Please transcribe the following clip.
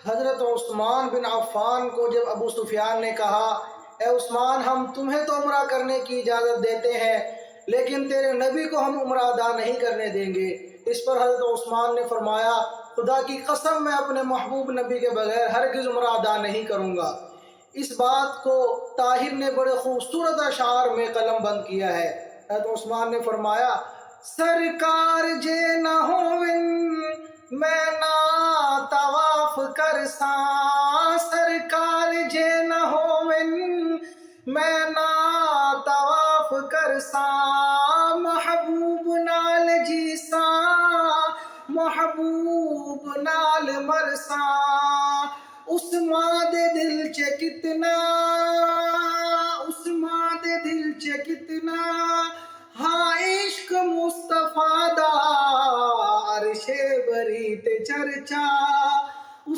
حضرت عثمان بن عفان کو جب ابو سفیان نے کہا اے عثمان ہم تمہیں تو عمرہ کرنے کی اجازت دیتے ہیں لیکن تیرے نبی کو ہم عمرہ ادا نہیں کرنے دیں گے، اس پر حضرت عثمان نے فرمایا خدا کی قسم میں اپنے محبوب نبی کے بغیر ہرگز عمرہ ادا نہیں کروں گا۔ اس بات کو طاہر نے بڑے خوبصورت اشعار میں قلم بند کیا ہے۔ حضرت عثمان نے فرمایا سرکار جے نہ ہوون میں نہ طواف کرساں، سرکار جے نہ ہوون میں نہ طواف کرساں، محبوب نال جیساں محبوب نال مرساں، اس ماں دے دل چ کتنا اس ماں دے دل چ کتنا ہاں عشق مصطفیٰ دا عرش بری تے چرچا۔